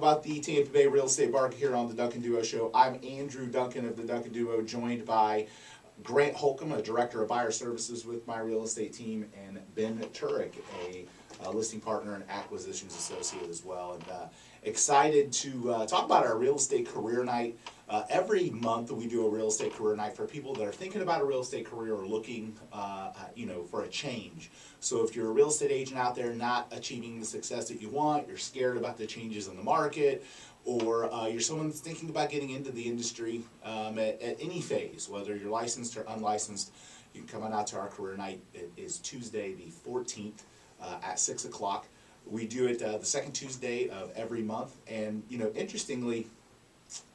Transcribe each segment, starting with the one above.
About the Tampa Bay real estate market here on the Duncan Duo Show. I'm Andrew Duncan of the Duncan Duo, joined by Grant Holcomb, a director of buyer services with my real estate team, and Ben Turek, a listing partner and acquisitions associate as well. And excited to talk about our real estate career night. Every month we do a real estate career night for people that are thinking about a real estate career or looking, for a change. So if you're a real estate agent out there not achieving the success that you want, you're scared about the changes in the market, or you're someone that's thinking about getting into the industry at any phase, whether you're licensed or unlicensed, you can come on out to our career night. It is Tuesday the 14th at 6 o'clock. We do it the second Tuesday of every month, and interestingly,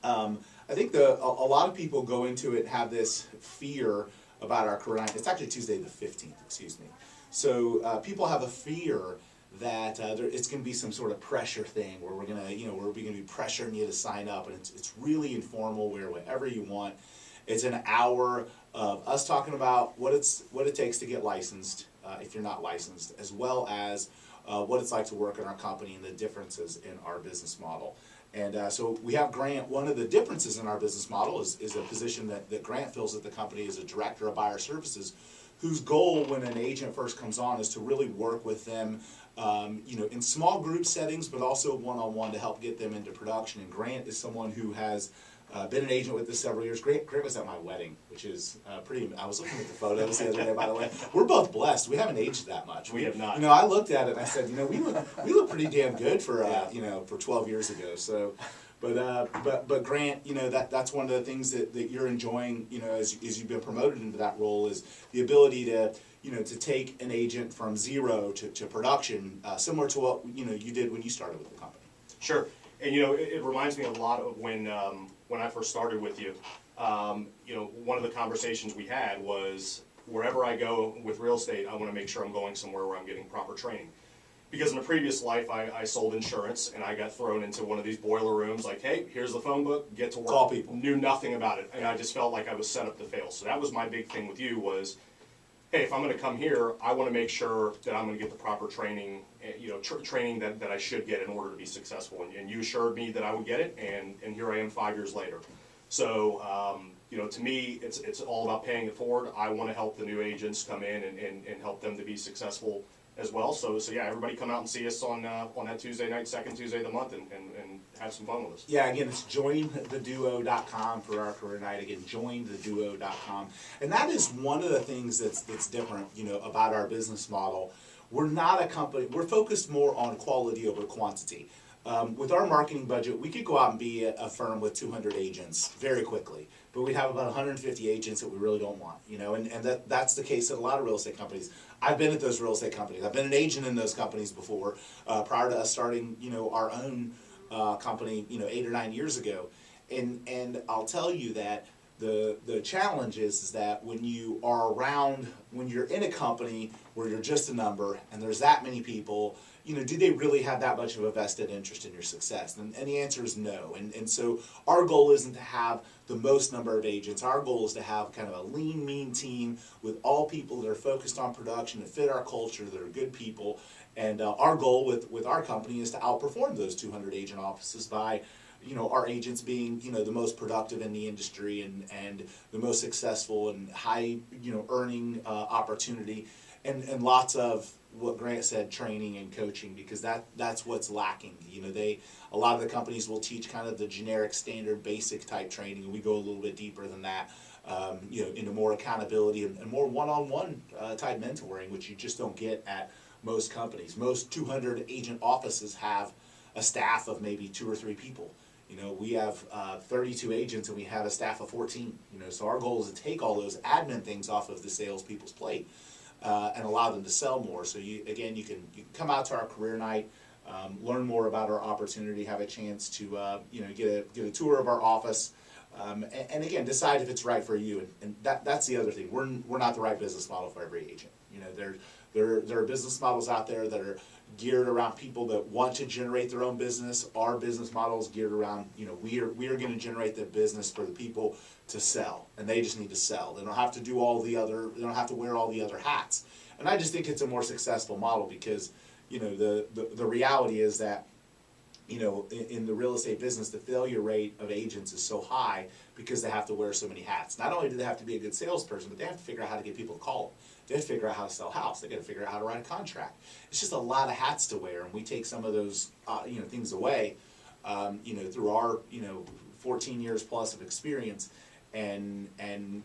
I think a lot of people go into it and have this fear about our career night. It's actually Tuesday the 15th, excuse me. So people have a fear that it's going to be some sort of pressure thing where we're going to be pressuring you to sign up, and it's really informal, where whatever you want. It's an hour of us talking about what it takes to get licensed if you're not licensed, as well as what it's like to work in our company and the differences in our business model. And so we have Grant. One of the differences in our business model is a position that Grant fills at the company as a director of buyer services, whose goal when an agent first comes on is to really work with them, in small group settings, but also one-on-one to help get them into production. And Grant is someone who has been an agent with us several years. Grant was at my wedding, which is pretty. I was looking at the photos the other day, by the way. We're both blessed. We haven't aged that much. We have not. I looked at it and I said, we look pretty damn good for for 12 years ago. So, but Grant, that's one of the things that you're enjoying, as you've been promoted into that role, is the ability to take an agent from zero to production, similar to what you did when you started with the company. Sure, and it reminds me a lot of when I first started with you. One of the conversations we had was, wherever I go with real estate, I want to make sure I'm going somewhere where I'm getting proper training. Because in a previous life, I sold insurance, and I got thrown into one of these boiler rooms, like, hey, here's the phone book, get to work. Call people. Knew nothing about it, and I just felt like I was set up to fail. So that was my big thing with you was, hey, if I'm going to come here, I want to make sure that I'm going to get the proper training, training that I should get in order to be successful. And you assured me that I would get it, and here I am 5 years later. So, to me, it's all about paying it forward. I want to help the new agents come in and help them to be successful as well. So yeah, everybody come out and see us on that Tuesday night, second Tuesday of the month, and have some fun with us. Yeah, again, it's jointheduo.com for our career night. Again, jointheduo.com. And that is one of the things that's different, about our business model. We're not a company, we're focused more on quality over quantity. With our marketing budget, we could go out and be a firm with 200 agents very quickly, but we'd have about 150 agents that we really don't want, and that's the case at a lot of real estate companies. I've been at those real estate companies. I've been an agent in those companies before, prior to us starting, our own company, 8 or 9 years ago. And I'll tell you that the challenge is that when you're in a company where you're just a number and there's that many people, do they really have that much of a vested interest in your success? And the answer is no. And so our goal isn't to have the most number of agents. Our goal is to have kind of a lean, mean team with all people that are focused on production, that fit our culture, that are good people. And our goal with our company is to outperform those 200 agent offices by our agents being, the most productive in the industry and the most successful and high, earning opportunity, and lots of what Grant said, training and coaching, because that's what's lacking. A lot of the companies will teach kind of the generic, standard, basic type training, and we go a little bit deeper than that, into more accountability and more one-on-one type mentoring, which you just don't get at most companies. Most 200 agent offices have a staff of maybe 2 or 3 people. We have 32 agents and we have a staff of 14. So our goal is to take all those admin things off of the salespeople's plate and allow them to sell more. So you can come out to our career night, learn more about our opportunity, have a chance to get a tour of our office, and again decide if it's right for you. And that's the other thing. We're not the right business model for every agent. There are business models out there that are geared around people that want to generate their own business. Our business model is geared around, we are going to generate the business for the people to sell, and they just need to sell. They don't have to do they don't have to wear all the other hats. And I just think it's a more successful model because, the reality is that you know, in the real estate business, the failure rate of agents is so high because they have to wear so many hats. Not only do they have to be a good salesperson, but they have to figure out how to get people to call them. They have to figure out how to sell a house. They got to figure out how to write a contract. It's just a lot of hats to wear, and we take some of those, you know, things away, you know, through our, you know, 14 years plus of experience, and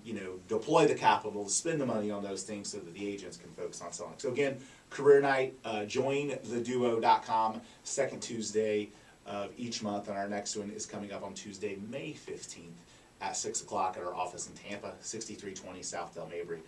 you know, deploy the capital to spend the money on those things so that the agents can focus on selling. So again, career night, jointheduo.com, second Tuesday of each month, and our next one is coming up on Tuesday, May 15th at 6 o'clock at our office in Tampa, 6320 South Del Mabry.